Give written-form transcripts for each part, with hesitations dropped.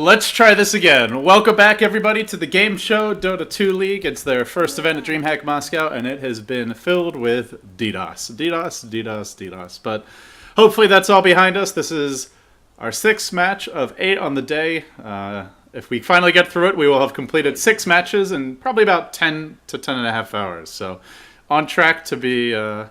Let's try this again. Welcome back, everybody, to the Gameshow Dota 2 League. It's their first event at DreamHack Moscow, and it has been filled with DDoS. DDoS. But hopefully that's all behind us. This is our sixth match of 8 on the day. If we finally get through it, we will have completed 6 matches in probably about 10 to 10 and a half hours. So on track to be a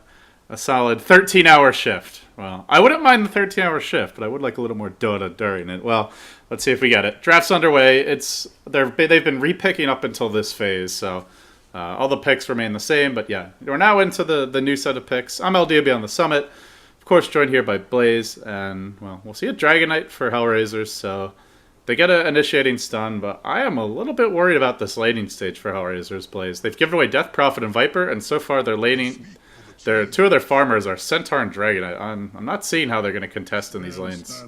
solid 13-hour shift. Well, I wouldn't mind the 13-hour shift, but I would like a little more Dota during it. Well, let's see if we get it. Draft's underway. They've been repicking up until this phase, so all the picks remain the same. But yeah, we're now into the new set of picks. I'm LDB on the summit, of course, joined here by Blaze, and well, we'll see a Dragon Knight for Hellraisers. So they get an initiating stun, but I am a little bit worried about this laning stage for Hellraisers. Blaze. They've given away Death Prophet and Viper, and so far they're laning. Two of their farmers are Centaur and Dragon Knight. I'm not seeing how they're going to contest in these lanes.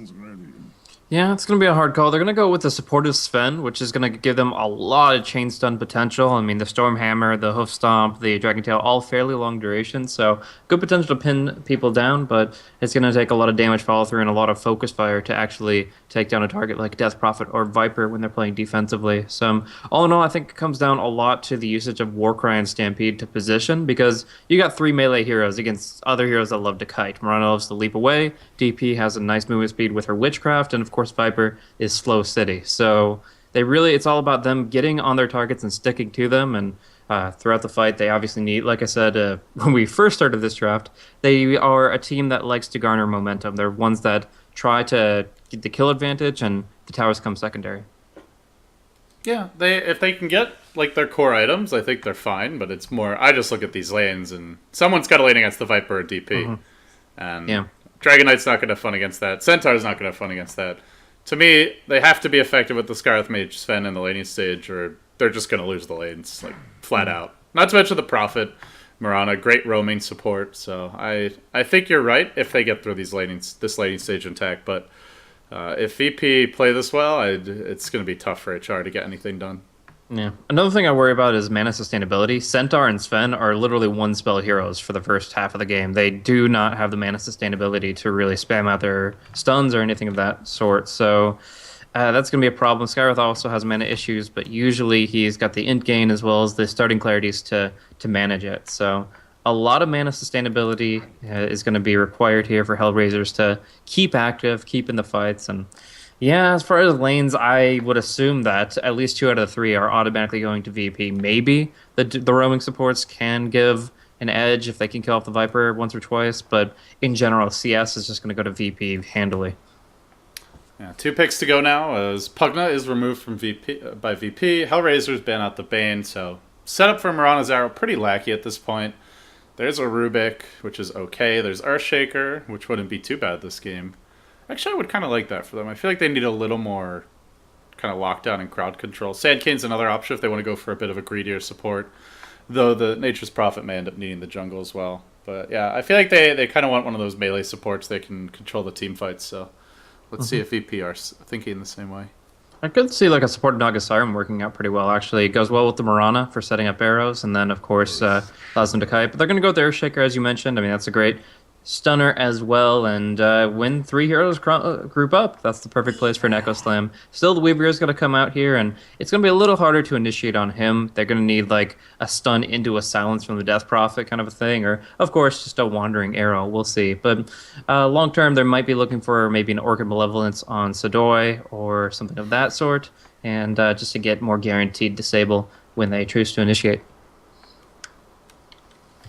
Yeah, it's going to be a hard call. They're going to go with the supportive Sven, which is going to give them a lot of chain stun potential. I mean, the Stormhammer, the Hoof Stomp, the Dragon Tail, all fairly long duration, so good potential to pin people down, but it's going to take a lot of damage follow through and a lot of focus fire to actually take down a target like Death Prophet or Viper when they're playing defensively. So all in all, I think it comes down a lot to the usage of Warcry and Stampede to position, because you got 3 melee heroes against other heroes that love to kite. Mirana loves to leap away, DP has a nice movement speed with her Witchcraft, and of course Viper is Slow City. So it's all about them getting on their targets and sticking to them, and throughout the fight they obviously need, like I said when we first started this draft, they are a team that likes to garner momentum. They're ones that try to get the kill advantage, and the towers come secondary. Yeah, if they can get like their core items, I think they're fine, but it's more, I just look at these lanes and someone's got to lane against the Viper or DP. And yeah. Dragon Knight's not going to have fun against that. Centaur's not going to have fun against that. To me, they have to be effective with the Scarlet Mage Sven in the laning stage, or they're just going to lose the lanes, like flat out. Not to mention the Prophet, Mirana, great roaming support. So I think you're right if they get through this laning stage intact. But if VP play this well, it's going to be tough for HR to get anything done. Yeah. Another thing I worry about is mana sustainability. Centaur and Sven are literally one spell heroes for the first half of the game. They do not have the mana sustainability to really spam out their stuns or anything of that sort. So that's going to be a problem. Skywrath also has mana issues, but usually he's got the int gain as well as the starting clarities to manage it. So a lot of mana sustainability is going to be required here for Hellraisers to keep active, keep in the fights. And yeah, as far as lanes, I would assume that at least 2 out of the 3 are automatically going to VP. Maybe the roaming supports can give an edge if they can kill off the Viper once or twice, but in general, CS is just going to go to VP handily. Yeah, 2 picks to go now as Pugna is removed from by VP. Hellraisers ban out the Bane, so setup for Mirana's Arrow pretty lackey at this point. There's a Rubik, which is okay. There's Earthshaker, which wouldn't be too bad this game. Actually, I would kind of like that for them. I feel like they need a little more kind of lockdown and crowd control. Sand Cane's another option if they want to go for a bit of a greedier support, though the Nature's Prophet may end up needing the jungle as well. But yeah, I feel like they kind of want one of those melee supports that can control the team fights. So let's see if VP are thinking the same way. I could see like a support Naga Siren working out pretty well, actually. It goes well with the Mirana for setting up arrows, and then, of course, allows them to kite. But they're going to go with the Earthshaker, as you mentioned. I mean, that's a great stunner as well, and when 3 heroes group up, that's the perfect place for an Echo Slam. Still, the Weaver is going to come out here, and it's going to be a little harder to initiate on him. They're going to need like a stun into a silence from the Death Prophet kind of a thing, or of course just a wandering arrow. We'll see. But long term, they might be looking for maybe an Orchid Malevolence on Sadoy or something of that sort, and just to get more guaranteed disable when they choose to initiate.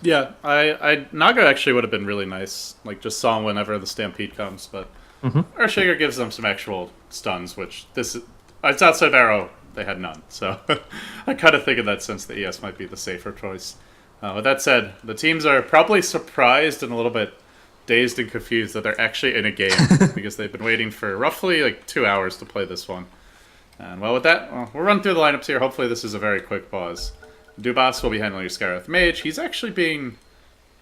Yeah, Naga actually would have been really nice. Like, just saw him whenever the Stampede comes, but Earthshaker gives them some actual stuns, which it's outside of Arrow, they had none. So I kind of think in that sense the ES might be the safer choice. With that said, the teams are probably surprised and a little bit dazed and confused that they're actually in a game because they've been waiting for roughly like 2 hours to play this one. And well, with that, we'll run through the lineups here. Hopefully this is a very quick pause. Dubas will be handling your Skywrath Mage. He's actually being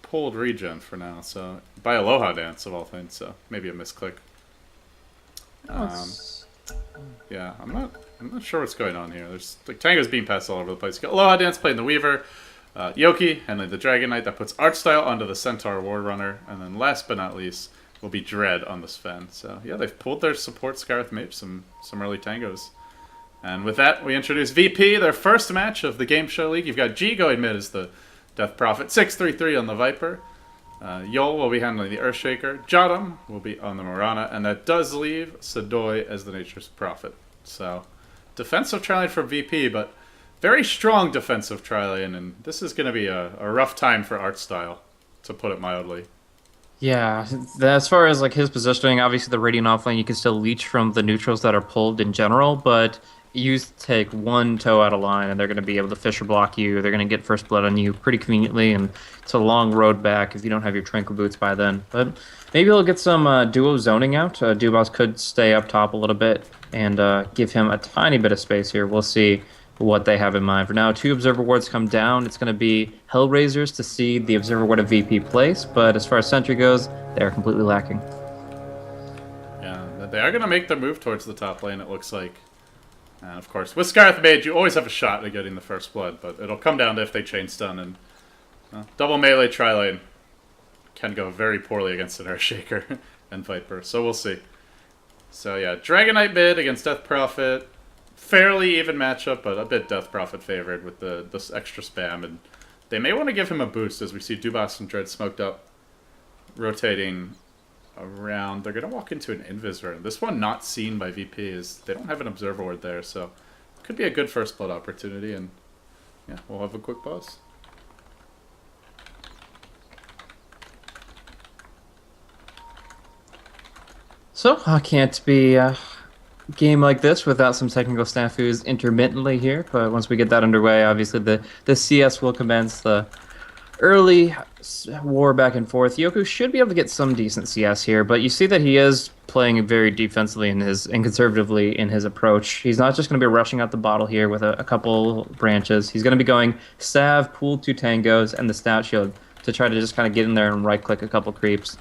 pulled regen for now, so by Aloha Dance of all things, so maybe a misclick. Yeah, I'm not sure what's going on here. There's like Tango's being passed all over the place. You got Aloha Dance playing the Weaver, Yoki, and then the Dragon Knight that puts Art Style onto the Centaur War Runner, and then last but not least, will be Dread on the Sven. So yeah, they've pulled their support Scarith Mage some early tangos. And with that, we introduce VP, their first match of the Game Show League. You've got G going mid as the Death Prophet, 633 on the Viper. Yol will be handling the Earthshaker. Jotum will be on the Morana, and that does leave Sadoy as the Nature's Prophet. So, defensive tri-lane for VP, but very strong defensive tri-lane, and this is going to be a rough time for art style, to put it mildly. Yeah, as far as like his positioning, obviously the Radiant offlane you can still leech from the neutrals that are pulled in general, but you take one toe out of line and they're going to be able to Fisher block you. They're going to get first blood on you pretty conveniently, and it's a long road back if you don't have your Tranquil Boots by then. But maybe he'll get some duo zoning out. Dubas could stay up top a little bit and give him a tiny bit of space here. We'll see what they have in mind. For now, 2 Observer Wards come down. It's going to be Hellraisers to see the Observer Ward of VP place, but as far as Sentry goes, they're completely lacking. Yeah, they are going to make their move towards the top lane, it looks like. And of course, with Scarith Mage, you always have a shot at getting the first blood, but it'll come down to if they chain stun, and double melee tri-lane can go very poorly against an Earthshaker and Viper, so we'll see. So yeah, Dragonite mid against Death Prophet. Fairly even matchup, but a bit Death Prophet favored with this extra spam, and they may want to give him a boost as we see Dubas and Dread smoked up, rotating around. They're going to walk into an Invisor, and this one not seen by VP is they don't have an Observer Ward there, so could be a good first blood opportunity, and yeah, we'll have a quick pause. So, I can't be game like this without some technical snafus intermittently here, but once we get that underway, obviously the CS will commence. The early war back and forth. Yoku should be able to get some decent CS here, but you see that he is playing very defensively and conservatively in his approach. He's not just going to be rushing out the bottle here with a couple branches. He's going to be going Salve, Pool 2 Tangos, and the Stout Shield to try to just kind of get in there and right-click a couple creeps.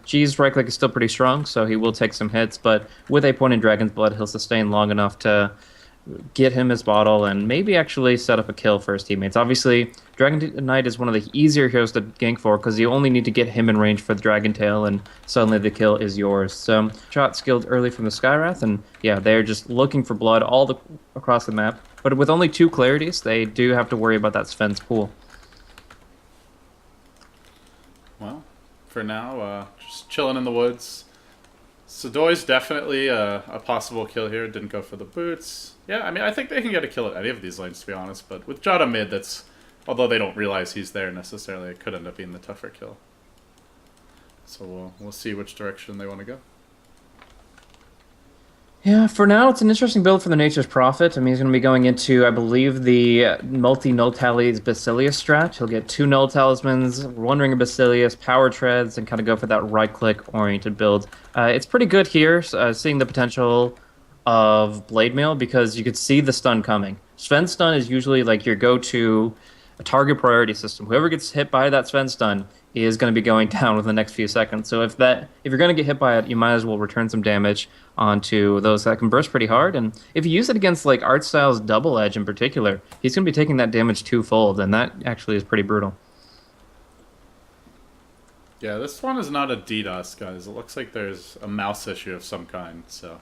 G's right-click is still pretty strong, so he will take some hits, but with a point in Dragon's Blood, he'll sustain long enough to get him his bottle and maybe actually set up a kill for his teammates. Obviously, Dragon Knight is one of the easier heroes to gank for because you only need to get him in range for the Dragon Tail, and suddenly the kill is yours. So, shot skilled early from the Skywrath, and yeah, they're just looking for blood across the map. But with only 2 clarities, they do have to worry about that Sven's pool. Well, for now, just chilling in the woods. Sadoy's definitely a possible kill here. Didn't go for the boots. Yeah, I mean, I think they can get a kill at any of these lanes, to be honest. But with Jada mid, that's... Although they don't realize he's there necessarily, it could end up being the tougher kill. So we'll see which direction they want to go. Yeah, for now, it's an interesting build for the Nature's Prophet. I mean, he's going to be going into, I believe, the multi-null tallies Basilius strat. He'll get 2 null talismans, 1 ring of Basilius, power treads, and kind of go for that right-click oriented build. It's pretty good here, seeing the potential of Blade Mail, because you could see the stun coming. Sven stun is usually like your go-to target priority system. Whoever gets hit by that Sven stun is going to be going down within the next few seconds. So if you're going to get hit by it, you might as well return some damage onto those that can burst pretty hard. And if you use it against like Artstyle's Double Edge in particular, he's going to be taking that damage twofold, and that actually is pretty brutal. Yeah, this one is not a DDoS, guys. It looks like there's a mouse issue of some kind, so...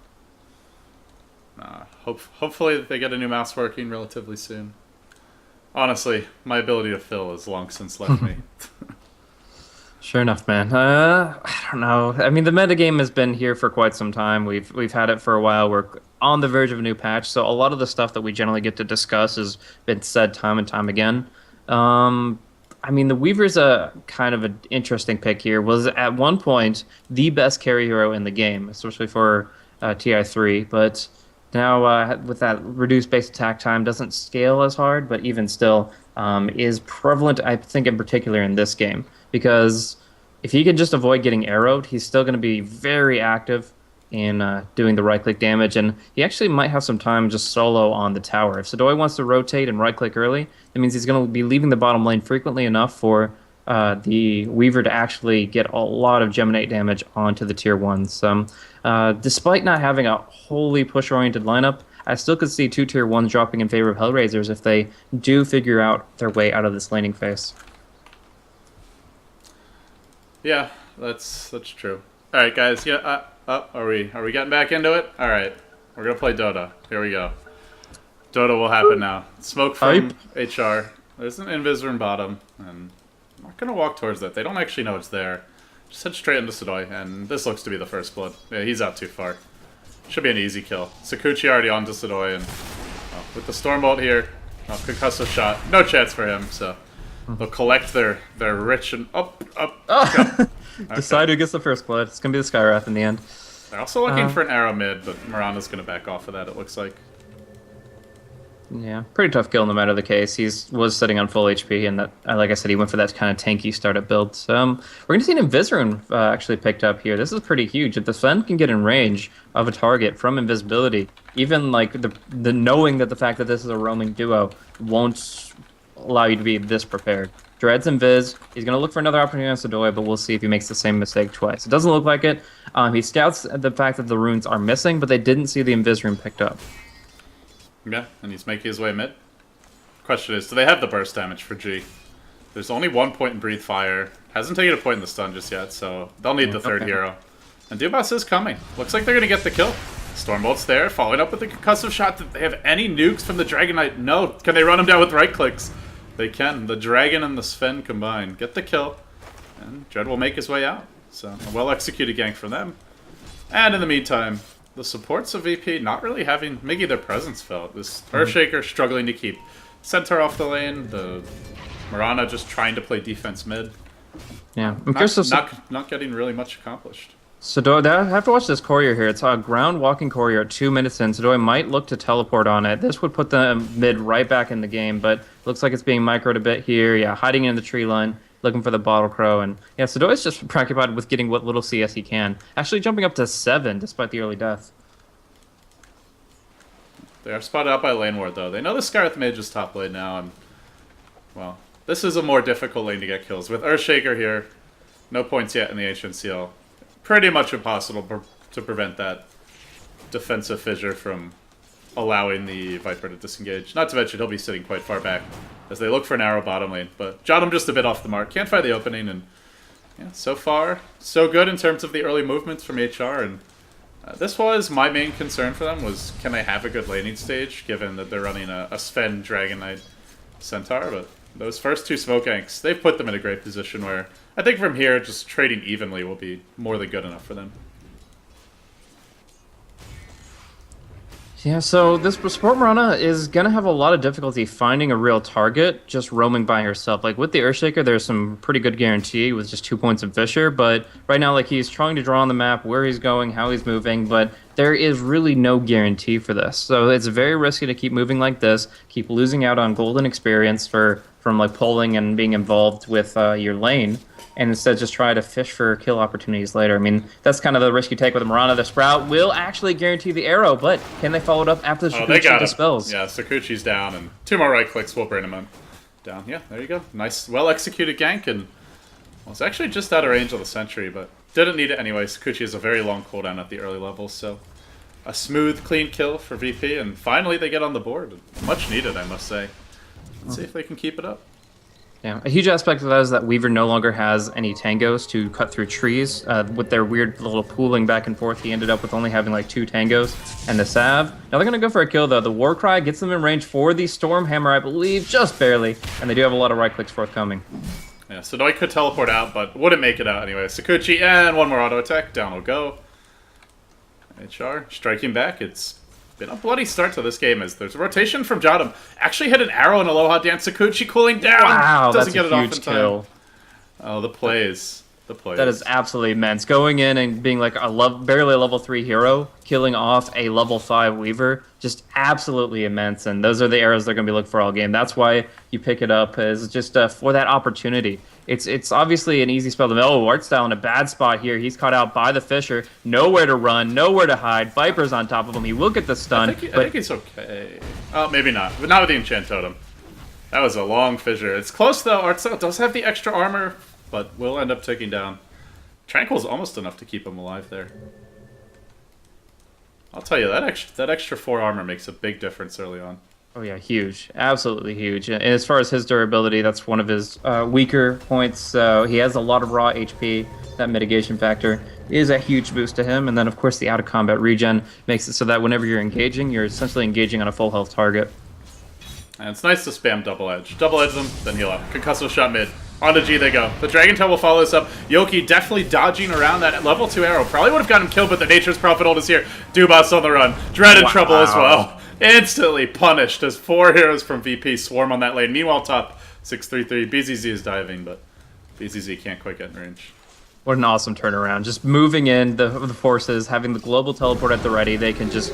hopefully they get a new mouse working relatively soon. Honestly, my ability to fill has long since left me. Sure enough, man. I don't know. I mean, the metagame has been here for quite some time. We've had it for a while. We're on the verge of a new patch, so a lot of the stuff that we generally get to discuss has been said time and time again. I mean, the Weaver's a kind of an interesting pick here. Was at one point the best carry hero in the game, especially for TI3, but now with that reduced base attack time, doesn't scale as hard, but even still is prevalent, I think, in particular in this game. Because if he can just avoid getting arrowed, he's still going to be very active in doing the right-click damage, and he actually might have some time just solo on the tower. If Sadoy wants to rotate and right-click early, that means he's going to be leaving the bottom lane frequently enough for the Weaver to actually get a lot of Geminate damage onto the tier 1s. Despite not having a wholly push-oriented lineup, I still could see 2 tier 1s dropping in favor of Hellraisers if they do figure out their way out of this laning phase. Yeah, that's true. All right, guys. Yeah. Are we getting back into it? All right. We're gonna play Dota. Here we go. Dota will happen now. Smoke from HR. There's an invis room bottom, and I'm not gonna walk towards that. They don't actually know it's there. Just head straight into Sidoi, and this looks to be the first blood. Yeah, he's out too far. Should be an easy kill. Sakuchi already onto Sidoi, and with the Stormbolt here, concussive shot. No chance for him, so they'll collect their rich and up. Okay. Decide who gets the first blood. It's gonna be the Skywrath in the end. They're also looking for an arrow mid, but Mirana's gonna back off of that, it looks like. Yeah, pretty tough kill no matter the case. He was sitting on full HP, and that, like I said, he went for that kind of tanky startup build. So, we're going to see an Invis actually picked up here. This is pretty huge. If the Sven can get in range of a target from invisibility, even like the knowing that the fact that this is a roaming duo won't allow you to be this prepared. Dread's Invis. He's going to look for another opportunity on Sidoi, but we'll see if he makes the same mistake twice. It doesn't look like it. He scouts the fact that the runes are missing, but they didn't see the Invis rune picked up. Yeah, and he's making his way mid. Question is, do they have the burst damage for G? There's only 1 point in Breathe Fire. Hasn't taken a point in the stun just yet, so they'll need the third hero. And Dubas is coming. Looks like they're going to get the kill. Stormbolt's there, following up with the concussive shot. Do they have any nukes from the Dragon Knight? No. Can they run him down with right clicks? They can. The Dragon and the Sven combine. Get the kill. And Dread will make his way out. So, a well-executed gank from them. And in the meantime, the supports of VP not really making their presence felt. This Earthshaker struggling to keep Centaur off the lane. The Mirana just trying to play defense mid. Yeah, not getting really much accomplished. Sidoi, I have to watch this courier here. It's a ground walking courier at 2 minutes in. Sidoi might look to teleport on it. This would put the mid right back in the game, but looks like it's being microed a bit here. Yeah, hiding in the tree line, looking for the Bottle Crow. And yeah, Sidoi's just preoccupied with getting what little CS he can. Actually jumping up to 7 despite the early death. They are spotted out by lane ward, though. They know the Scarth mage is top lane now, and, well, this is a more difficult lane to get kills. With Earthshaker here, no points yet in the Ancient Seal. Pretty much impossible to prevent that defensive fissure from allowing the Viper to disengage. Not to mention, he'll be sitting quite far back as they look for an arrow bottom lane. But Jottam just a bit off the mark. Can't find the opening, and yeah, so far, so good in terms of the early movements from HR. And this was my main concern for them, was can they have a good laning stage, given that they're running a Sven, Dragon Knight, Centaur. But those first 2 smoke ganks, they've put them in a great position where I think from here, just trading evenly will be more than good enough for them. Yeah, so this support Mirana is going to have a lot of difficulty finding a real target just roaming by herself. Like with the Earthshaker, there's some pretty good guarantee with just 2 points of Fissure, but right now like he's trying to draw on the map where he's going, how he's moving, but there is really no guarantee for this. So it's very risky to keep moving like this, keep losing out on golden experience from like pulling and being involved with your lane, and instead just try to fish for kill opportunities later. I mean, that's kind of the risk you take with Mirana. The Sprout will actually guarantee the arrow, but can they follow it up after the Sakuchi dispels? Yeah, Sakuchi's down, and 2 more right clicks will bring him down. Yeah, there you go. Nice, well-executed gank, and well, it's actually just out of range of the Sentry, but didn't need it anyway. Sakuchi has a very long cooldown at the early levels, so a smooth, clean kill for VP, and finally they get on the board. Much needed, I must say. Let's see if they can keep it up. Yeah, a huge aspect of that is that Weaver no longer has any tangos to cut through trees. With their weird little pooling back and forth, he ended up with only having like 2 tangos and the Sav. Now they're going to go for a kill, though. The Warcry gets them in range for the Stormhammer, I believe, just barely. And they do have a lot of right clicks forthcoming. Yeah, Sidoi could teleport out, but wouldn't make it out anyway. Sakuchi, and 1 more auto attack. Down will go. HR striking back. It's been a bloody start to this game as there's a rotation from Jottam. Actually hit an arrow in Aloha Dance. Sakuchi cooling down. Wow, doesn't that's get a it huge off in time. kill. Oh, the plays. The plays. That is absolutely immense. Going in and being like barely a level 3 hero, killing off a level 5 Weaver, just absolutely immense. And those are the arrows they're going to be looking for all game. That's why you pick it up, is just for that opportunity. It's obviously an easy spell to Artstyle in a bad spot here. He's caught out by the Fissure. Nowhere to run, nowhere to hide. Viper's on top of him. He will get the stun. I think he's okay. Oh, maybe not. But not with the Enchant Totem. That was a long fissure. It's close, though. Artstyle does have the extra armor, but will end up taking down. Tranquil's almost enough to keep him alive there. I'll tell you, that extra 4 armor makes a big difference early on. Oh yeah, huge, absolutely huge. And as far as his durability, that's one of his weaker points. So he has a lot of raw HP. That mitigation factor is a huge boost to him. And then of course the out of combat regen makes it so that whenever you're engaging, you're essentially engaging on a full health target. And it's nice to spam double edge. Double edge them, then heal up. Concussive shot mid. On to G they go. The Dragon Tail will follow this up. Yoki definitely dodging around that level 2 arrow. Probably would have got him killed, but the Nature's Prophet ult is here. Dubas on the run. Dread in trouble as well. Instantly punished as 4 heroes from VP swarm on that lane. Meanwhile, top 633. BZZ is diving, but BZZ can't quite get in range. What an awesome turnaround. Just moving in the forces, having the global teleport at the ready, they can just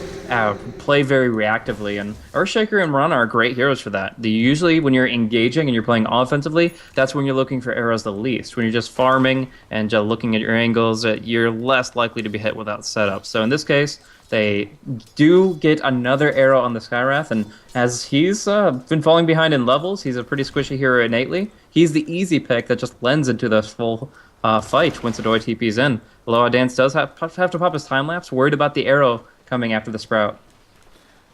play very reactively. And Earthshaker and Mirana are great heroes for that. Usually when you're engaging and you're playing offensively, that's when you're looking for arrows the least. When you're just farming and just looking at your angles, you're less likely to be hit without setup. So in this case, they do get another arrow on the Skywrath, and as he's been falling behind in levels, he's a pretty squishy hero innately. He's the easy pick that just lends into this full fight once Adoi TP's in. Aloha Dance does have to pop his time lapse, worried about the arrow coming after the Sprout.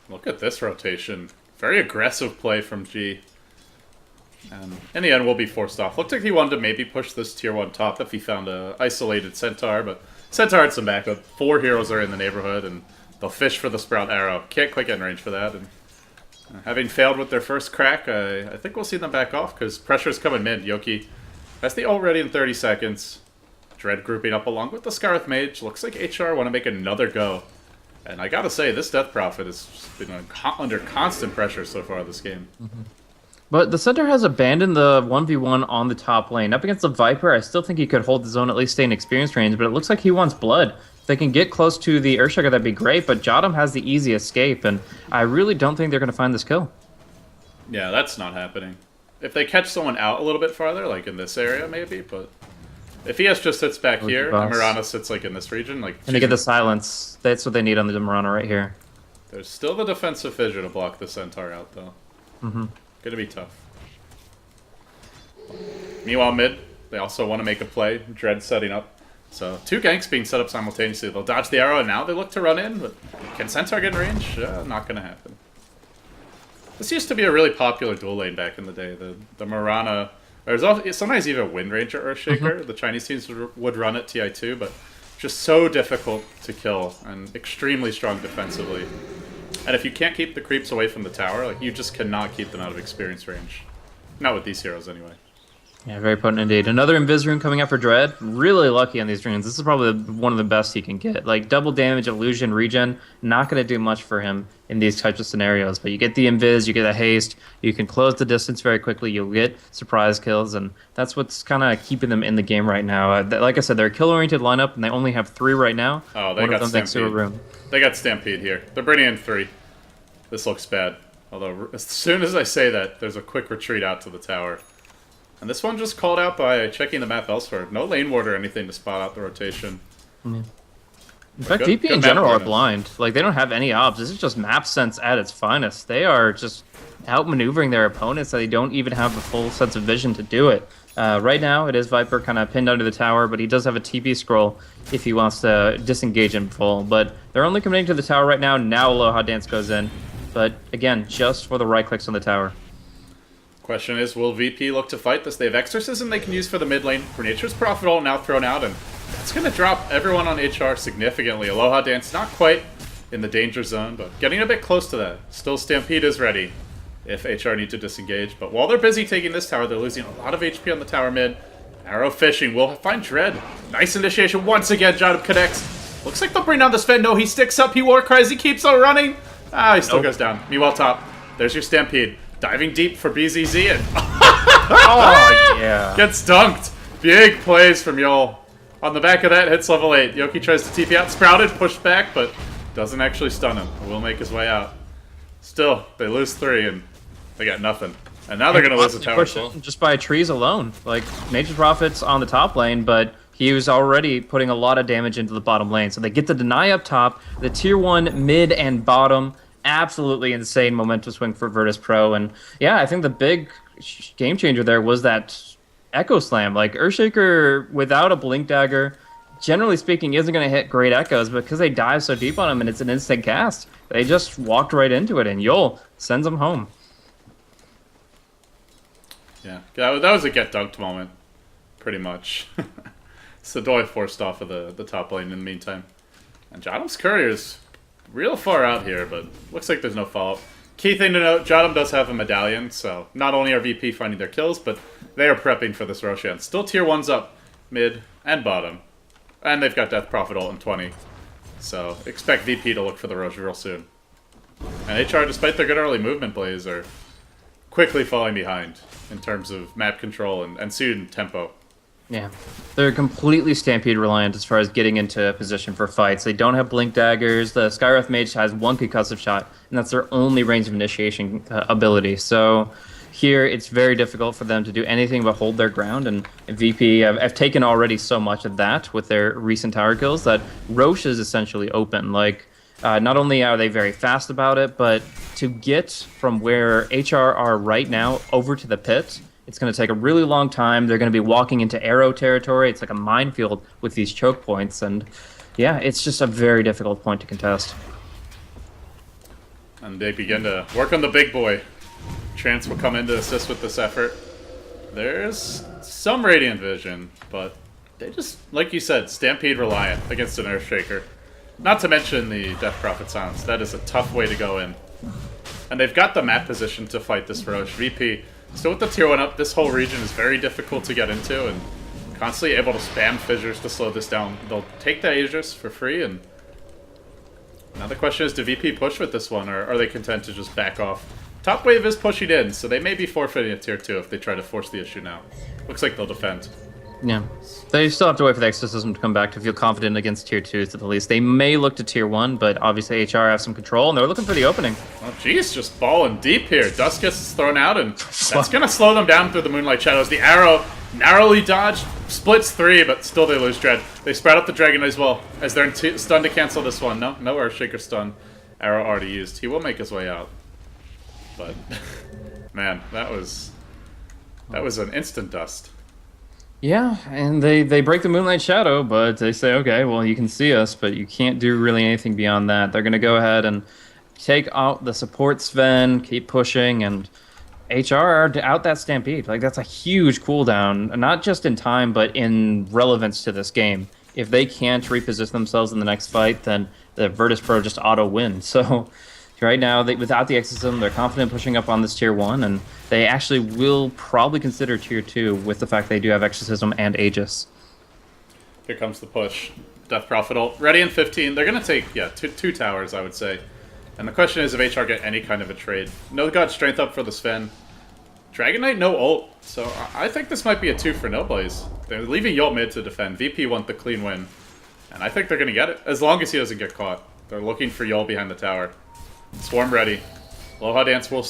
Look at this rotation. Very aggressive play from G. And in the end, we'll be forced off. Looked like he wanted to maybe push this tier 1 top if he found a isolated Centaur, but Centaur had some backup. 4 heroes are in the neighborhood, and they'll fish for the Sprout arrow. Can't quite get in range for that. And having failed with their first crack, I think we'll see them back off, because pressure's coming mid. Yoki has the ult ready in 30 seconds. Dread grouping up along with the Scarth Mage. Looks like HR want to make another go. And I gotta say, this Death Prophet has been under constant pressure so far this game. But the center has abandoned the 1v1 on the top lane. Up against the Viper, I still think he could hold his own, at least stay in experience range, but it looks like he wants blood. If they can get close to the Earthshaker, that'd be great, but Jotum has the easy escape, and I really don't think they're going to find this kill. Yeah, that's not happening. If they catch someone out a little bit farther, like in this area maybe, but if ES just sits back here and Mirana sits like in this region, like... And they get the silence. That's what they need on the Mirana right here. There's still the defensive fissure to block the Centaur out, though. Gonna be tough. Meanwhile, mid, they also want to make a play. Dread setting up. So, 2 ganks being set up simultaneously. They'll dodge the arrow, and now they look to run in, but can Centaur get in range? Not gonna happen. This used to be a really popular dual lane back in the day. The Mirana... There's also, sometimes even Wind Ranger Earthshaker. The Chinese teams would run it TI2, but just so difficult to kill and extremely strong defensively. And if you can't keep the creeps away from the tower, like you just cannot keep them out of experience range. Not with these heroes, anyway. Yeah, very potent indeed. Another Invis rune coming out for Dread. Really lucky on these runes. This is probably one of the best he can get. Like, double damage, illusion, regen, not going to do much for him in these types of scenarios. But you get the Invis, you get a haste, you can close the distance very quickly, you'll get surprise kills, and that's what's kind of keeping them in the game right now. Like I said, they're a kill-oriented lineup, and they only have 3 right now. Oh, they got Stampede. They got Stampede here. They're bringing in 3. This looks bad. Although, as soon as I say that, there's a quick retreat out to the tower. And this one just called out by checking the map elsewhere. No lane ward or anything to spot out the rotation. In fact, VP in general are blind. Like, they don't have any obs. This is just map sense at its finest. They are just outmaneuvering their opponents, so they don't even have the full sense of vision to do it. Right now, it is Viper kind of pinned under the tower, but he does have a TP scroll if he wants to disengage in full. But they're only committing to the tower right now. Now Aloha Dance goes in. But, again, just for the right clicks on the tower. Question is, will VP look to fight this? They have Exorcism they can use for the mid lane. For Nature's Prophet ult now thrown out, and it's going to drop everyone on HR significantly. Aloha Dance not quite in the danger zone, but getting a bit close to that. Still Stampede is ready if HR need to disengage. But while they're busy taking this tower, they're losing a lot of HP on the tower mid. Arrow fishing will find Dread. Nice initiation once again. Jotum connects. Looks like they'll bring down the Sven. No, he sticks up. He war cries. He keeps on running. He still goes down. Meanwhile, top. There's your Stampede. Diving deep for BZZ and oh, yeah. Gets dunked. Big plays from Yol. On the back of that, hits level 8. Yoki tries to TP out. Sprouted, pushed back, but doesn't actually stun him. Will make his way out. Still, they lose 3 and they got nothing. And now they're going to lose the tower as well. Just by trees alone. Like, Nature's Prophet's on the top lane, but he was already putting a lot of damage into the bottom lane. So they get the deny up top, the tier 1 mid and bottom. Absolutely insane momentum swing for Virtus Pro. And yeah, I think the big game changer there was that Echo Slam. Like, Earthshaker without a Blink Dagger generally speaking, isn't going to hit great echoes, but because they dive so deep on him and it's an instant cast, they just walked right into it, and Yol sends them home. Yeah, that was a get dunked moment, pretty much. Sadoy forced off of the top lane in the meantime. And Jotham's courier's real far out here, but looks like there's no follow-up. Key thing to note, Jotham does have a medallion, so not only are VP finding their kills, but they are prepping for this Roshan. Still tier 1's up, mid, and bottom. And they've got Death Prophet ult in 20. So expect VP to look for the Rosh real soon. And HR, despite their good early movement plays, are quickly falling behind in terms of map control and soon tempo. Yeah, they're completely Stampede reliant as far as getting into position for fights. They don't have Blink Daggers. The Skywrath Mage has one concussive shot, and that's their only range of initiation ability. So here, it's very difficult for them to do anything but hold their ground, and VP have taken already so much of that with their recent tower kills that Rosh is essentially open. Like, not only are they very fast about it, but to get from where HR are right now over to the pit, it's going to take a really long time. They're going to be walking into arrow territory. It's like a minefield with these choke points. And yeah, it's just a very difficult point to contest. And they begin to work on the big boy. Trance will come in to assist with this effort. There's some Radiant Vision, but they just, like you said, Stampede reliant against an Earthshaker. Not to mention the Death Prophet Silence. That is a tough way to go in. And they've got the map position to fight this Rosh. VP, still with the tier 1 up, this whole region is very difficult to get into, and constantly able to spam fissures to slow this down. They'll take the Aegis for free, and now the question is, do VP push with this one, or are they content to just back off? Top wave is pushing in, so they may be forfeiting a tier 2 if they try to force the issue now. Looks like they'll defend. Yeah. They still have to wait for the exorcism to come back to feel confident against tier 2s at the least. They may look to tier 1, but obviously HR have some control, and they're looking for the opening. Oh, geez, just balling deep here. Dust gets thrown out, and that's going to slow them down through the Moonlight Shadows. The arrow narrowly dodged, splits 3, but still they lose Dread. They sprout up the Dragon as well, as they're stunned to cancel this one. No Earthshaker stun. Arrow already used. He will make his way out. But, man, that was an instant dust. Yeah, and they break the Moonlight Shadow, but they say, okay, well, you can see us, but you can't do really anything beyond that. They're going to go ahead and take out the support Sven, keep pushing, and HR are out that Stampede. Like, that's a huge cooldown, not just in time, but in relevance to this game. If they can't reposition themselves in the next fight, then the Virtus Pro just auto-win. So right now, without the Exorcism, they're confident pushing up on this tier 1, and they actually will probably consider tier 2 with the fact they do have Exorcism and Aegis. Here comes the push. Death Prophet ult. Ready in 15. They're going to take, yeah, two towers, I would say. And the question is if HR get any kind of a trade. No God Strength up for the Sven. Dragon Knight, no ult. So I think this might be a 2 for no Blaze. They're leaving Yolt mid to defend. VP want the clean win. And I think they're going to get it, as long as he doesn't get caught. They're looking for Yolt behind the tower. Swarm ready. Aloha Dance will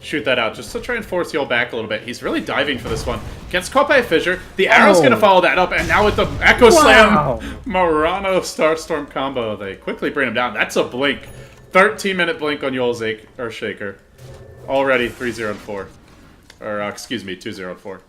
shoot that out just to try and force Yolt back a little bit. He's really diving for this one. Gets caught by a fissure. The arrow's going to follow that up, and now with the Echo Slam, Morano Starstorm combo, they quickly bring him down. That's a blink. 13-minute blink on Yol's Earthshaker. Already 3-0 and 4. Or, excuse me, 2-0 and 4.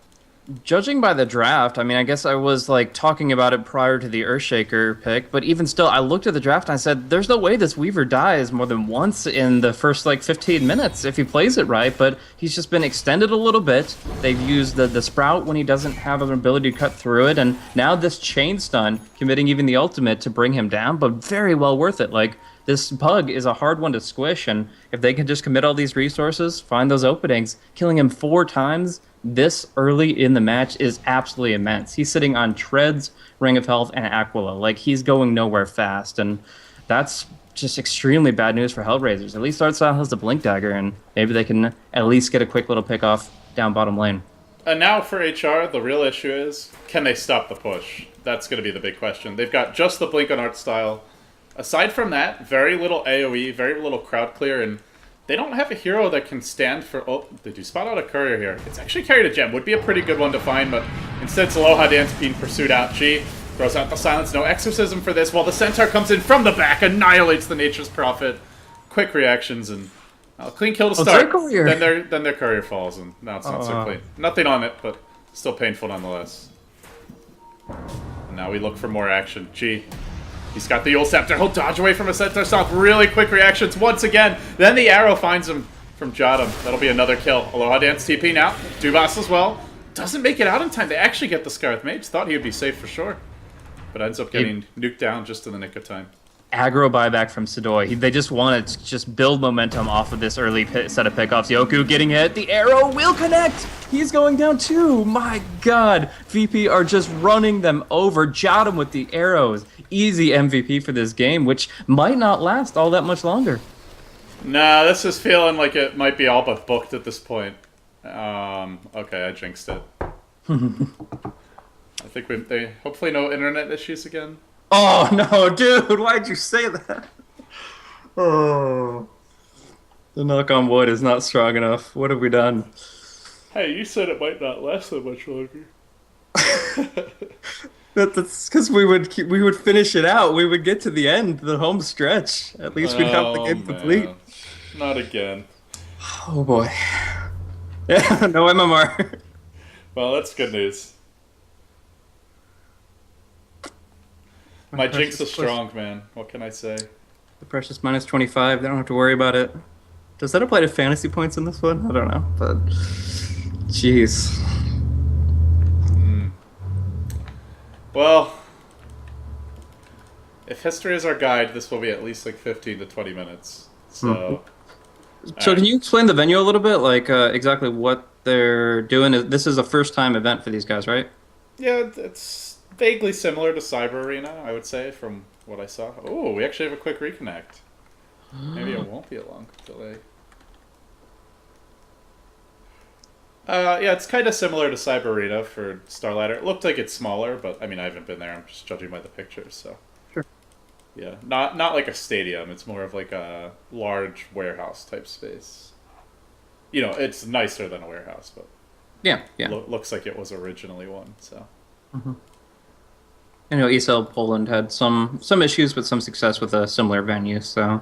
Judging by the draft, I mean, I guess I was like talking about it prior to the Earthshaker pick, but even still, I looked at the draft and I said, there's no way this Weaver dies more than once in the first like 15 minutes if he plays it right, but he's just been extended a little bit. They've used the Sprout when he doesn't have an ability to cut through it, and now this Chain Stun, committing even the ultimate to bring him down, but very well worth it. Like, this Pug is a hard one to squish, and if they can just commit all these resources, find those openings, killing him 4 times this early in the match is absolutely immense. He's sitting on Treads, Ring of Health, and Aquila. Like, he's going nowhere fast, and that's just extremely bad news for Hellraisers. At least Artstyle has the Blink Dagger, and maybe they can at least get a quick little pick off down bottom lane. And now for HR, the real issue is, can they stop the push? That's going to be the big question. They've got just the Blink on Artstyle. Aside from that, very little AoE, very little crowd clear, and they don't have a hero that can stand for... Oh, they do spot out a courier here. It's actually carried a gem. Would be a pretty good one to find, but instead it's Aloha Dance being pursued out. G throws out the silence. No exorcism for this, while the Centaur comes in from the back, annihilates the Nature's Prophet. Quick reactions, and clean kill to start. Then their courier falls, and now it's not so clean. Nothing on it, but still painful nonetheless. Now we look for more action. G. He's got the Yule Scepter. He'll dodge away from a Centaur Stomp. Really quick reactions once again. Then the arrow finds him from Jotum. That'll be another kill. Aloha Dance TP now. Dubas as well. Doesn't make it out in time. They actually get the Scarlet Mage. Thought he would be safe for sure. But ends up getting nuked down just in the nick of time. Aggro buyback from Sidoi. They just wanted to just build momentum off of this early set of pickoffs. Yoku getting hit. The arrow will connect. He's going down too. My God. VP are just running them over. Jotum with the arrows. Easy MVP for this game, which might not last all that much longer. Nah, this is feeling like it might be all but booked at this point. Okay, I jinxed it. I think they hopefully no internet issues again. Oh, no, dude, why'd you say that? Oh. The knock on wood is not strong enough. What have we done? Hey, you said it might not last that much longer. That's because we would finish it out. We would get to the end, the home stretch. At least we'd have the game complete. Not again. Oh, boy. Yeah, no MMR. Well, that's good news. My jinx is strong, man. What can I say? The precious -25. They don't have to worry about it. Does that apply to fantasy points in this one? I don't know, but jeez. Well, if history is our guide, this will be at least like 15 to 20 minutes. So, So can you explain the venue a little bit? Like exactly what they're doing? This is a first-time event for these guys, right? Yeah, it's vaguely similar to Cyber Arena, I would say, from what I saw. Oh, we actually have a quick reconnect. Maybe it won't be a long delay. Yeah, it's kind of similar to Cyber Arena for Starladder. It looked like it's smaller, but I mean, I haven't been there. I'm just judging by the pictures, so. Sure. Yeah, not like a stadium. It's more of like a large warehouse type space. You know, it's nicer than a warehouse, but yeah. Looks like it was originally one. So. I know ESL Poland had some issues, but some success with a similar venue. So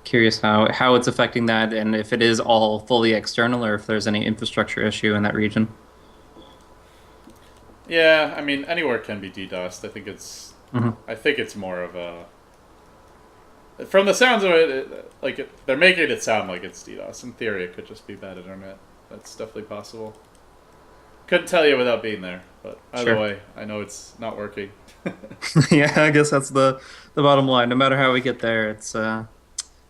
curious how it's affecting that, and if it is all fully external, or if there's any infrastructure issue in that region. Yeah, I mean, anywhere can be DDoSed. I think it's I think it's more of a. From the sounds of it, they're making it sound like it's DDoS. In theory, it could just be bad internet. That's definitely possible. Couldn't tell you without being there, but either way, I know it's not working. Yeah, I guess that's the bottom line. No matter how we get there, it's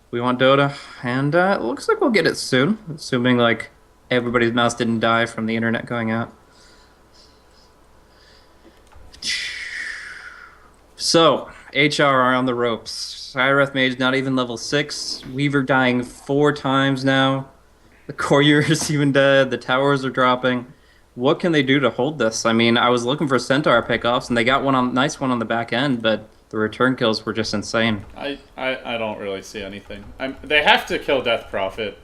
we want Dota, and it looks like we'll get it soon, assuming like everybody's mouse didn't die from the internet going out. So, HR are on the ropes. Cyreth Mage not even level 6. Weaver dying 4 times now. The courier is even dead. The towers are dropping. What can they do to hold this? I mean, I was looking for Centaur pickoffs, and they got nice one on the back end, but the return kills were just insane. I don't really see anything. They have to kill Death Prophet,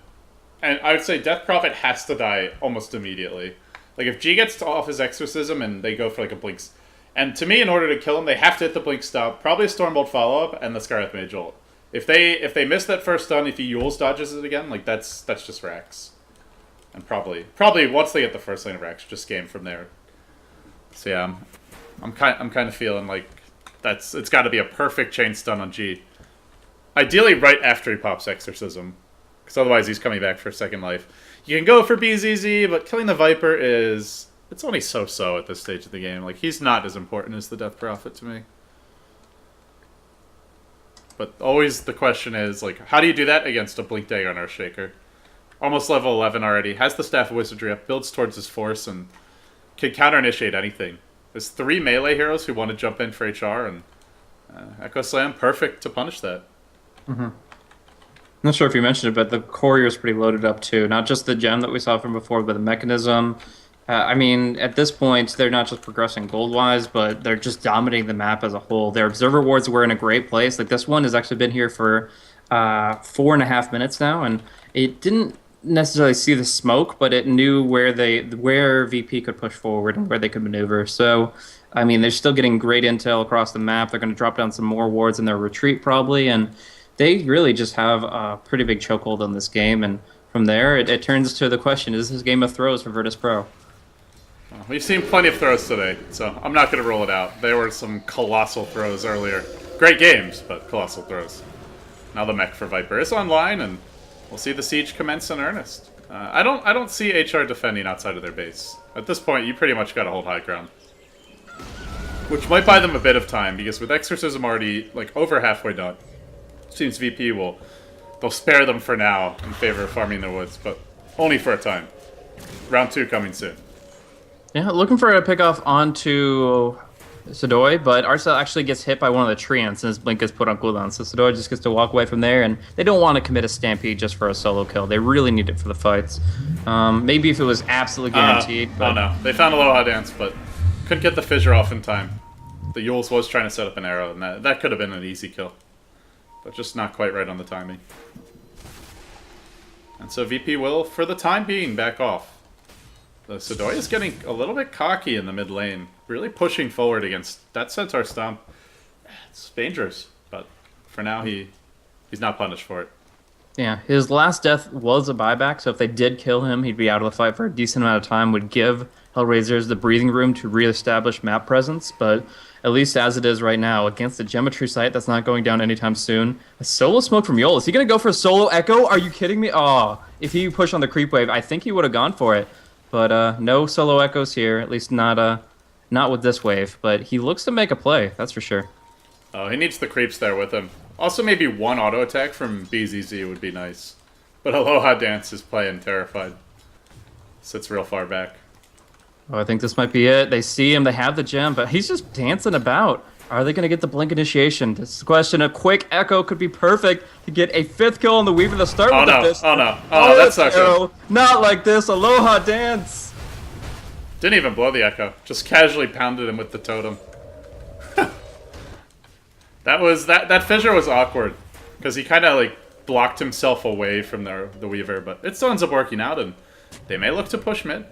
and I would say Death Prophet has to die almost immediately. Like, if G gets off his Exorcism and they go for like a Blinks, and to me, in order to kill him, they have to hit the Blink Stop, probably a Stormbolt follow-up, and the Scarlet Mage ult. If they miss that first stun, if he Yules dodges it again, like that's just Rax. And probably once they get the first lane of Rax, just game from there. So yeah, I'm kind of feeling like it's got to be a perfect chain stun on G. Ideally, right after he pops Exorcism, because otherwise he's coming back for second life. You can go for BZZ, but killing the Viper it's only so-so at this stage of the game. Like, he's not as important as the Death Prophet to me. But always the question is, like, how do you do that against a Blink Dagger on Earthshaker? Almost level 11 already. Has the Staff of Wizardry up, builds towards his force, and can counter-initiate anything. There's 3 melee heroes who want to jump in for HR, and Echo Slam, perfect to punish that. I'm not sure if you mentioned it, but the Courier is pretty loaded up too. Not just the gem that we saw from before, but the mechanism. I mean, at this point, they're not just progressing gold-wise, but they're just dominating the map as a whole. Their Observer Wards were in a great place. Like, this one has actually been here for 4.5 minutes now, and it didn't necessarily see the smoke, but it knew where VP could push forward and where they could maneuver. So, I mean, they're still getting great intel across the map. They're going to drop down some more wards in their retreat, probably, and they really just have a pretty big chokehold on this game. And from there, it turns to the question, is this Game of Throws for Virtus Pro? Well, we've seen plenty of throws today, so I'm not going to rule it out. There were some colossal throws earlier. Great games, but colossal throws. Now the mech for Viper is online, and we'll see the siege commence in earnest. I don't see HR defending outside of their base. At this point, you pretty much got to hold high ground. Which might buy them a bit of time, because with Exorcism already, like, over halfway done, seems VP they'll spare them for now in favor of farming the woods, but only for a time. Round 2 coming soon. Yeah, looking for a pickoff onto Sadoy, but Arsa actually gets hit by one of the treants, and his blink is put on cooldown, so Sadoy just gets to walk away from there, and they don't want to commit a stampede just for a solo kill. They really need it for the fights. Maybe if it was absolutely guaranteed. Oh no, they found a Aloha Dance, but couldn't get the fissure off in time. The Yules was trying to set up an arrow, and that could have been an easy kill. But just not quite right on the timing. And so VP will, for the time being, back off. The Sadoy is getting a little bit cocky in the mid lane. Really pushing forward against that Centaur Stomp. It's dangerous, but for now he's not punished for it. Yeah, his last death was a buyback, so if they did kill him, he'd be out of the fight for a decent amount of time, would give Hellraisers the breathing room to re-establish map presence, but at least as it is right now, against the Geometry site that's not going down anytime soon. A solo smoke from Yol. Is he going to go for a solo Echo? Are you kidding me? Oh, if he pushed on the creep wave, I think he would have gone for it. But no solo Echoes here, at least not with this wave. But he looks to make a play, that's for sure. Oh, he needs the creeps there with him. Also, maybe one auto attack from BZZ would be nice. But Aloha Dance is playing terrified. Sits real far back. Oh, I think this might be it. They see him, they have the gem, but he's just dancing about. Are they going to get the blink initiation? This is the question. A quick Echo could be perfect to get a 5th kill on the Weaver to start with this. Oh no, oh that's not good. Not like this. Aloha Dance. Didn't even blow the Echo. Just casually pounded him with the totem. That fissure was awkward. Because he kind of like blocked himself away from the Weaver, but it still ends up working out, and they may look to push mid.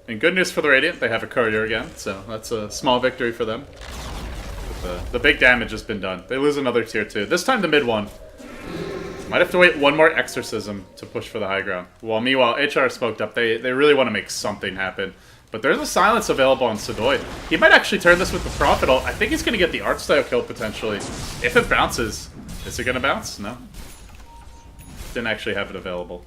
And good news for the Radiant, they have a courier again, so that's a small victory for them. But the big damage has been done. They lose another tier 2. This time the mid one. Might have to wait one more Exorcism to push for the high ground. While meanwhile, HR smoked up. They really want to make something happen. But there's a silence available on Sadoy. He might actually turn this with the Prophet. I think he's going to get the art style kill potentially. If it bounces. Is it going to bounce? No. Didn't actually have it available.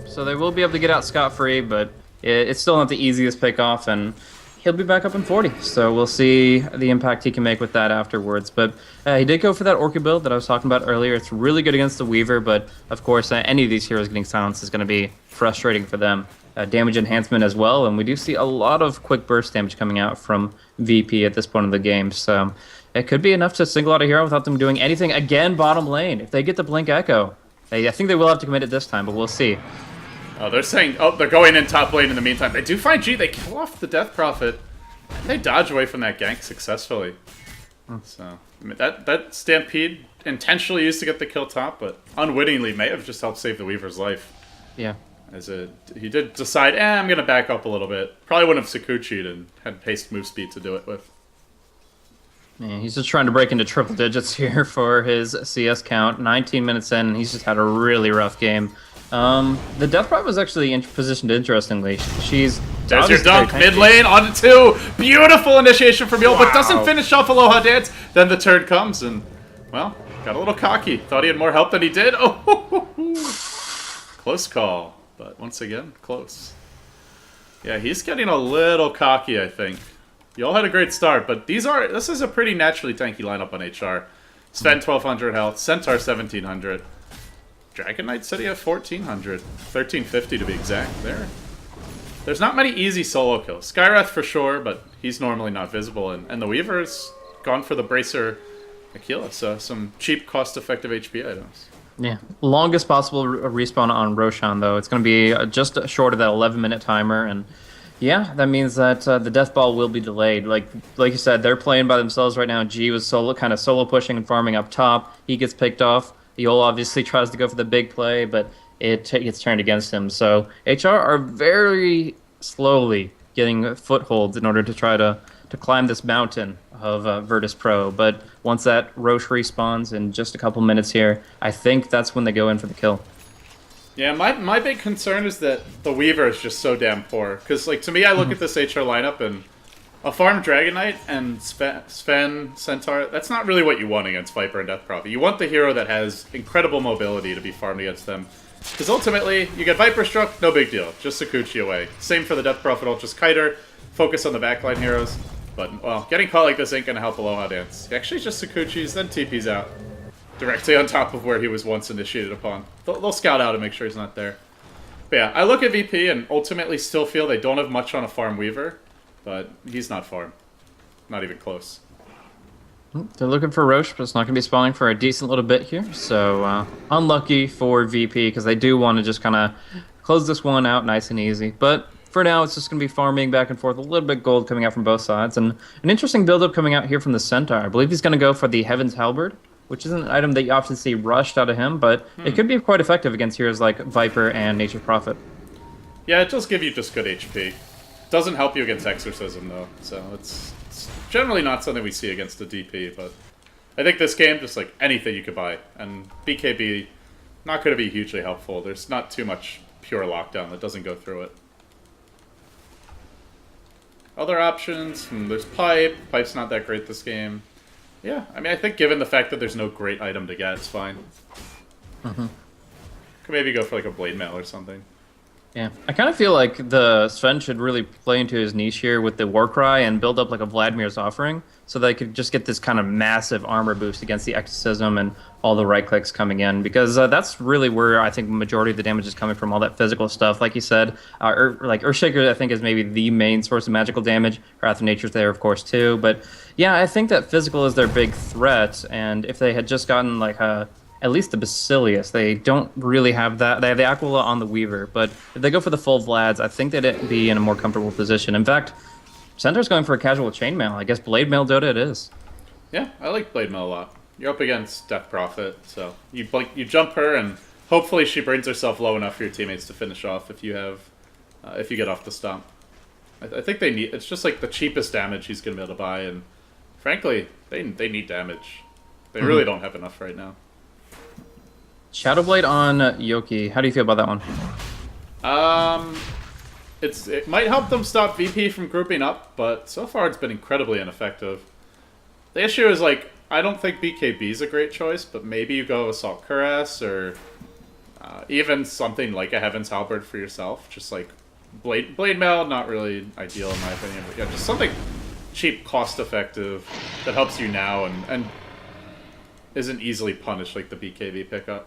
So they will be able to get out scot-free, but it's still not the easiest pick-off, and he'll be back up in 40. So we'll see the impact he can make with that afterwards. But he did go for that Orchid build that I was talking about earlier. It's really good against the Weaver, but of course any of these heroes getting silenced is going to be frustrating for them. Damage enhancement as well, and we do see a lot of quick burst damage coming out from VP at this point of the game. So it could be enough to single out a hero without them doing anything. Again, bottom lane. If they get the Blink Echo, I think they will have to commit it this time, but we'll see. Oh, they're saying, they're going in top lane in the meantime. They do find G, they kill off the Death Prophet, and they dodge away from that gank successfully. So, I mean, that Stampede intentionally used to get the kill top, but unwittingly may have just helped save the Weaver's life. Yeah. He did decide, I'm going to back up a little bit. Probably wouldn't have Sakuchi'd and had paced move speed to do it with. Yeah, he's just trying to break into triple digits here for his CS count. 19 minutes in, and he's just had a really rough game. The Death Prophet was actually positioned interestingly. There's your dunk, mid lane, onto 2. Beautiful initiation from Yul, but doesn't finish off Aloha Dance. Then the turn comes, and, well, got a little cocky. Thought he had more help than he did. Oh, close call. But once again, close. Yeah, he's getting a little cocky, I think. You all had a great start, but this is a pretty naturally tanky lineup on HR. Sven 1200 health, Centaur 1700. Dragon Knight City at 1400. 1350 to be exact. There's not many easy solo kills. Skywrath for sure, but he's normally not visible. And the Weaver's gone for the Bracer Aquila, so some cheap, cost-effective HP items. Yeah, longest possible respawn on Roshan, though. It's going to be just short of that 11-minute timer, and yeah, that means that the death ball will be delayed. Like you said, they're playing by themselves right now. G was kind of solo pushing and farming up top. He gets picked off. Yol obviously tries to go for the big play, but it gets turned against him. So HR are very slowly getting footholds in order to try to climb this mountain of Virtus Pro. But once that Roche respawns in just a couple minutes here, I think that's when they go in for the kill. Yeah, my big concern is that the Weaver is just so damn poor. Because, like, to me, I look at this HR lineup and a farm Dragon Knight and Sven, Centaur, that's not really what you want against Viper and Death Prophet. You want the hero that has incredible mobility to be farmed against them. Because ultimately, you get Viper struck, no big deal. Just Sakuchi away. Same for the Death Prophet, ult, just Kiter, focus on the backline heroes. But, well, getting caught like this ain't gonna help Aloha Dance. He actually just Sakuchi's, then TP's out. Directly on top of where he was once initiated upon. They'll scout out and make sure he's not there. But yeah, I look at VP and ultimately still feel they don't have much on a farm Weaver. But he's not farm. Not even close. They're looking for Roche, but it's not going to be spawning for a decent little bit here. So, unlucky for VP, because they do want to just kind of close this one out nice and easy. But for now, it's just going to be farming back and forth. A little bit gold coming out from both sides. And an interesting build-up coming out here from the Centaur. I believe he's going to go for the Heaven's Halberd, which isn't an item that you often see rushed out of him, but it could be quite effective against heroes like Viper and Nature's Prophet. Yeah, it does give you just good HP. Doesn't help you against Exorcism, though, so it's generally not something we see against the DP, but I think this game, just like anything you could buy, and BKB, not going to be hugely helpful. There's not too much pure lockdown that doesn't go through it. Other options, there's Pipe. Pipe's not that great this game. Yeah, I mean, I think given the fact that there's no great item to get, it's fine. Could maybe go for like a Blade Mail or something. Yeah, I kind of feel like the Sven should really play into his niche here with the Warcry and build up like a Vladimir's Offering, so they could just get this kind of massive armor boost against the Exorcism and all the right clicks coming in, because that's really where I think the majority of the damage is coming from, all that physical stuff. Like you said, like Earthshaker I think is maybe the main source of magical damage. Wrath of Nature's there, of course, too. But yeah, I think that physical is their big threat, and if they had just gotten like at least the Basilius, they don't really have that. They have the Aquila on the Weaver, but if they go for the full Vlads, I think they'd be in a more comfortable position. In fact, Centaur's going for a casual chainmail. I guess Blade Mail Dota it is. Yeah, I like Blade Mail a lot. You're up against Death Prophet, so you jump her, and hopefully she brings herself low enough for your teammates to finish off if you have, if you get off the stomp. I think they need. It's just like the cheapest damage he's gonna be able to buy, and frankly, they need damage. They really don't have enough right now. Shadowblade on Yoki. How do you feel about that one? It might help them stop VP from grouping up, but so far it's been incredibly ineffective. The issue is, like, I don't think BKB is a great choice, but maybe you go Assault Cuirass or even something like a Heaven's Halberd for yourself. Just like Blade Mail, not really ideal in my opinion, but yeah, just something cheap, cost-effective that helps you now and isn't easily punished like the BKB pickup.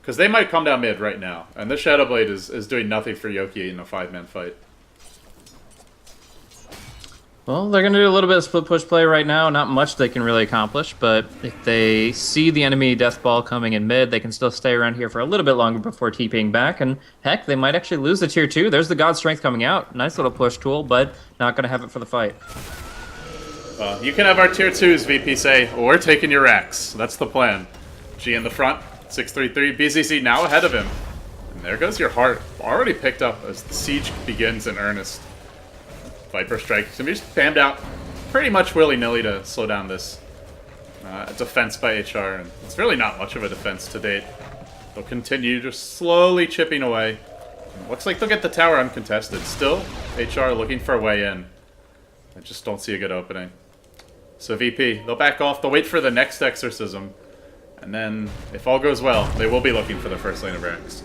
Because they might come down mid right now, and this Shadowblade is doing nothing for Yoki in a 5-man fight. Well, they're going to do a little bit of split push play right now. Not much they can really accomplish, but if they see the enemy Death Ball coming in mid, they can still stay around here for a little bit longer before TPing back, and heck, they might actually lose the tier 2. There's the God Strength coming out. Nice little push tool, but not going to have it for the fight. You can have our tier 2s, VP say, we're taking your racks. That's the plan. G in the front. 633, BZZ now ahead of him. And there goes your heart. Already picked up as the siege begins in earnest. Viper Strike can be just spammed out pretty much willy-nilly to slow down this defense by HR. And it's really not much of a defense to date. They'll continue just slowly chipping away. Looks like they'll get the tower uncontested. Still, HR looking for a way in. I just don't see a good opening. So VP, they'll back off. They'll wait for the next Exorcism. And then, if all goes well, they will be looking for the first lane of Rex.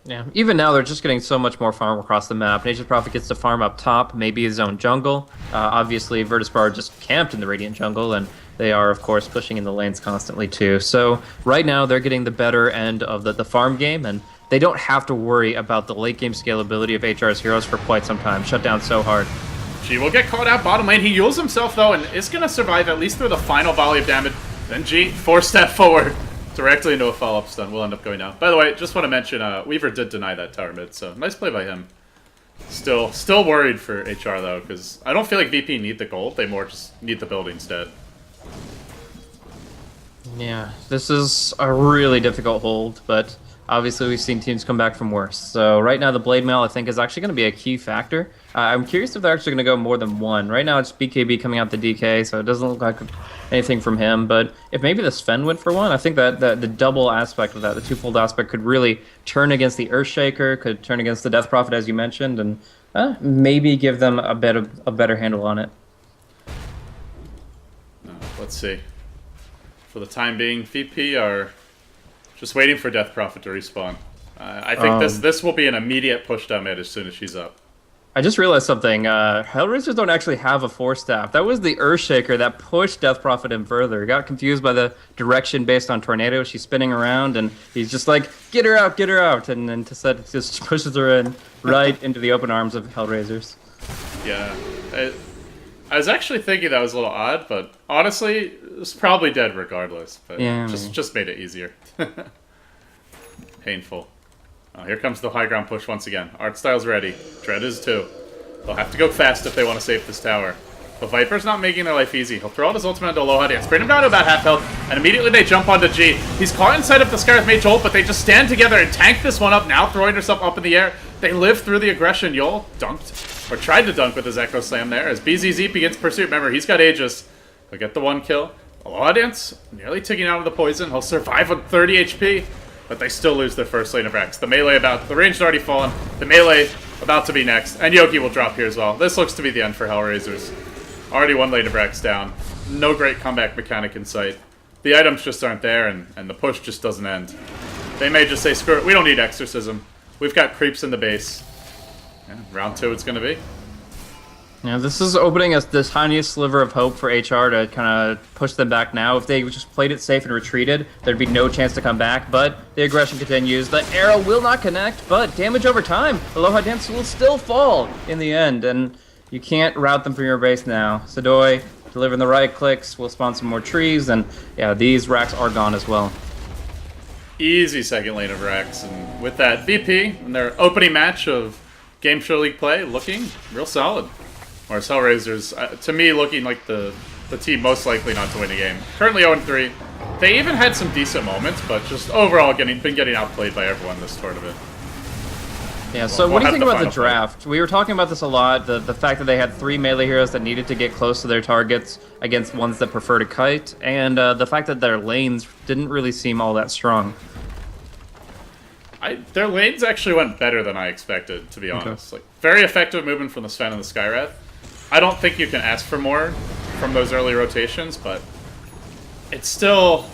Yeah, even now they're just getting so much more farm across the map. Nature's Prophet gets to farm up top, maybe his own jungle. Obviously, Virtus.pro are just camped in the Radiant jungle, and they are, of course, pushing in the lanes constantly, too. So, right now, they're getting the better end of the farm game, and they don't have to worry about the late game scalability of HR's heroes for quite some time. Shut down so hard. G will get caught out bottom lane. He heals himself, though, and is going to survive at least through the final volley of damage. Then G, 4-step forward, directly into a follow-up stun. We'll end up going down. By the way, just want to mention, Weaver did deny that tower mid, so nice play by him. Still worried for HR, though, because I don't feel like VP need the gold. They more just need the buildings dead. Yeah, this is a really difficult hold, but Obviously, we've seen teams come back from worse. So right now, the Blade Mail, I think, is actually going to be a key factor. I'm curious if they're actually going to go more than one. Right now, it's BKB coming out the DK, so it doesn't look like anything from him. But if maybe the Sven went for one, I think that the double aspect of that, the twofold aspect, could really turn against the Earthshaker, could turn against the Death Prophet, as you mentioned, and maybe give them a better handle on it. Let's see. For the time being, VP are just waiting for Death Prophet to respawn. I think this will be an immediate push down mid as soon as she's up. I just realized something. Hellraisers don't actually have a Force Staff. That was the Earthshaker that pushed Death Prophet in further. He got confused by the direction based on Tornado. She's spinning around, and he's just like, get her out. And then Tasset just pushes her in right into the open arms of Hellraisers. Yeah. I was actually thinking that was a little odd, but honestly, it's probably dead regardless. But yeah, just made it easier. Painful. Here comes the high ground push once again. Art style's ready. Dread is too. They'll have to go fast if they want to save this tower. But Viper's not making their life easy. He'll throw out his ultimate into Aloha Dance, bring him down to about half health, and immediately they jump onto G. He's caught inside of the Scar's Mage ult, but they just stand together and tank this one up, now throwing herself up in the air. They live through the aggression. Yol dunked, or tried to dunk with his Echo Slam there, as BZZ begins pursuit. Remember, he's got Aegis. He'll get the one kill. Aloha Dance, nearly ticking out of the poison. He'll survive on 30 HP. But they still lose their first lane of Rex. The range already fallen. The melee about to be next. And Yogi will drop here as well. This looks to be the end for Hellraisers. Already one lane of Rex down. No great comeback mechanic in sight. The items just aren't there, and the push just doesn't end. They may just say, screw it, we don't need Exorcism. We've got creeps in the base. Yeah, round 2 it's going to be. Yeah, this is opening us this tiniest sliver of hope for HR to kind of push them back now. If they just played it safe and retreated, there'd be no chance to come back, but the aggression continues. The arrow will not connect, but damage over time. Aloha Dance will still fall in the end, and you can't route them from your base now. Sadoi delivering the right clicks, will spawn some more trees, and yeah, these racks are gone as well. Easy second lane of Rex, and with that, VP in their opening match of Gameshow League play looking real solid. Whereas Hellraisers, to me, looking like the team most likely not to win a game. Currently 0-3. They even had some decent moments, but just overall been getting outplayed by everyone this tournament. Yeah, so what do you think about the draft? We were talking about this a lot, the fact that they had 3 melee heroes that needed to get close to their targets against ones that prefer to kite, and the fact that their lanes didn't really seem all that strong. Their lanes actually went better than I expected, to be honest. Like, very effective movement from the Sven and the Skywrath. I don't think you can ask for more from those early rotations, but it's still,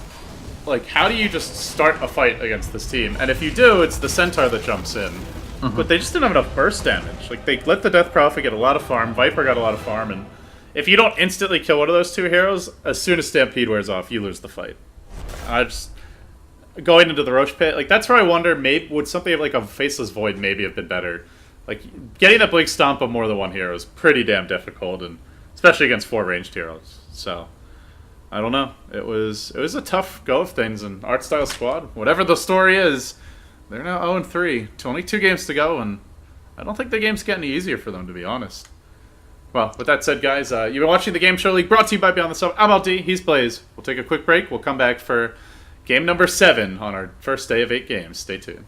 like, how do you just start a fight against this team? And if you do, it's the Centaur that jumps in. But they just didn't have enough burst damage. Like, they let the Death Prophet get a lot of farm, Viper got a lot of farm, and if you don't instantly kill one of those 2 heroes, as soon as Stampede wears off, you lose the fight. Going into the Roche pit, like, that's where I wonder, maybe would something like a Faceless Void maybe have been better? Like, getting that Blink Stomp of more than one hero is pretty damn difficult, and especially against 4 ranged heroes. So, I don't know. It was a tough go of things, and Art Style Squad, whatever the story is, they're now 0-3. Only 2 games to go, and I don't think the game's getting any easier for them, to be honest. Well, with that said, guys, you've been watching the Game Show League, brought to you by Beyond the Sub. I'm LD, he's Blaze. We'll take a quick break. We'll come back for game number 7 on our first day of 8 games. Stay tuned.